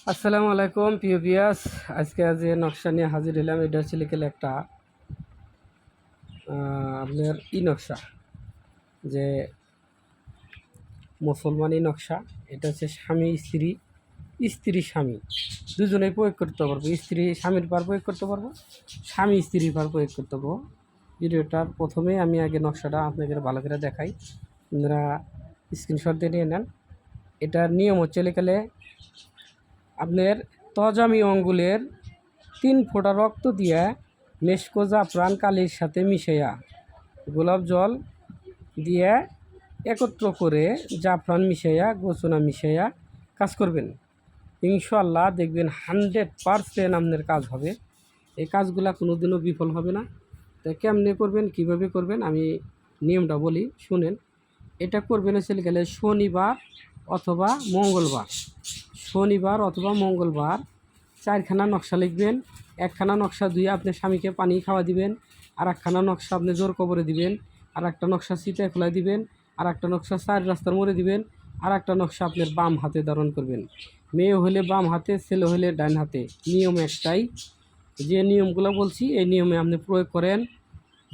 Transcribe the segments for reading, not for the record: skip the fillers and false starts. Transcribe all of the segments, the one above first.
আসসালামু আলাইকুম প্রিয় বিয়াস। আজকে যে নকশা নিয়ে হাজির হলাম, এটা হচ্ছে লিখলে একটা আপনার নকশা, যে মুসলমানি নকশা। এটা হচ্ছে স্বামী স্ত্রী, স্ত্রী স্বামী দুজনেই প্রয়োগ করতে পারবো। স্ত্রী স্বামীর পার প্রয়োগ করতে পারবো, স্বামী স্ত্রীর পার প্রয়োগ করতে পারবো। ভিডিওটার প্রথমেই আমি আগে নকশাটা আপনাদের ভালো করে দেখাই, আপনারা স্ক্রিনশট দিয়ে নিয়ে নেন। এটার নিয়ম হচ্ছে লিখলে আপনার তজামি অঙ্গুলের 3 ফোঁটা রক্ত দিয়া মেশকো জাফরান কালির সাথে মিশাইয়া গোলাপ জল দিয়ে একত্র করে জাফরান মিশাইয়া গোছনা মিশাইয়া কাজ করবেন। ইনশাআল্লাহ দেখবেন 100% আপনার কাজ হবে। এই কাজগুলা কোনো দিনও বিফল হবে না। তাই কেমনে করবেন, কিভাবে করবেন, আমি নিয়মটা বলি শুনেন। এটা করবেন হচ্ছে গেলে শনিবার অথবা মঙ্গলবার। শনিবার অথবা মঙ্গলবার 4খানা নকশা লিখবেন। একখানা নকশা ধুয়ে আপনার স্বামীকে পানি খাওয়া দিবেন, আর একখানা নকশা আপনি জোর কবরে দিবেন, আর একটা নকশা চিতায় খোলা দিবেন, আর একটা নকশা 4 রাস্তার মোড়ে দিবেন, আর একটা নকশা আপনার বাম হাতে ধারণ করবেন। মেয়ে হলে বাম হাতে, ছেলে হলে ডান হাতে। নিয়ম একটাই, যে নিয়মগুলো বলছি এই নিয়মে আপনি প্রয়োগ করেন।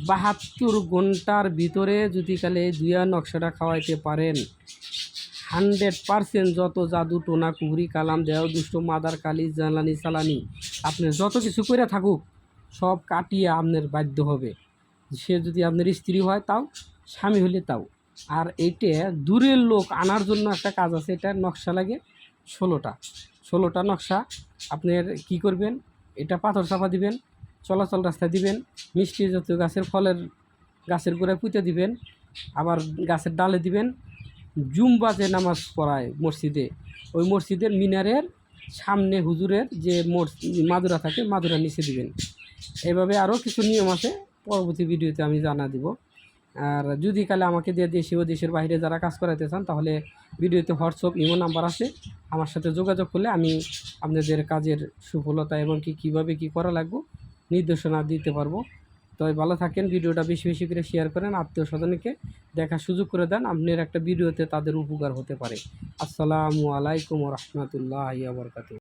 72 ঘন্টার ভিতরে যদি কালে দুইয়া নকশাটা খাওয়াইতে পারেন, 100% যত জাদু টোনা কুহুরি কালাম দেও দুষ্ট মাদার কালি জ্বালানি চালানি আপনার যত কিছু করে থাকুক সব কাটিয়ে আপনার বাধ্য হবে। সে যদি আপনার স্ত্রী হয় তাও, স্বামী হলে তাও। আর এইটা দূরের লোক আনার জন্য একটা কাজ আছে, এটা নকশা লাগে 16টা নকশা। আপনার কি করবেন, এটা পাথর চাপা দিবেন, চলাচল রাস্তায় দিবেন, মিষ্টি জাতীয় গাছের গোড়ায় পুঁতে দিবেন, আবার গাছের ডালে দিবেন। জুম্বা যে নামাজ পড়ায় মসজিদে, ওই মসজিদের মিনারের সামনে হুজুরের যে মাদুরা থাকে, মাদুরা নিচে দিবেন। এইভাবে আরও কিছু নিয়ম আছে, পরবর্তী ভিডিওতে আমি জানা দিব। আর যদি কালে আমাকে দিয়ে দেশে ও দেশের বাইরে যারা কাজ করাতে চান, তাহলে ভিডিওতে হোয়াটসঅ্যাপ ইমো নাম্বার আছে, আমার সাথে যোগাযোগ করলে আমি আপনাদের কাজের সফলতা এবং কীভাবে কী করা লাগবে নির্দেশনা দিতে পারবো। তো ভালো থাকেন, ভিডিওটা বেশি বেশি করে শেয়ার করেন, আত্মীয় স্বজনকে দেখার সুযোগ করে দেন, আপনার একটা ভিডিওতে তাদের উপকার হতে পারে। আসসালামু আলাইকুম রহমতুল্লাহি ওয়া বারাকাতুহু।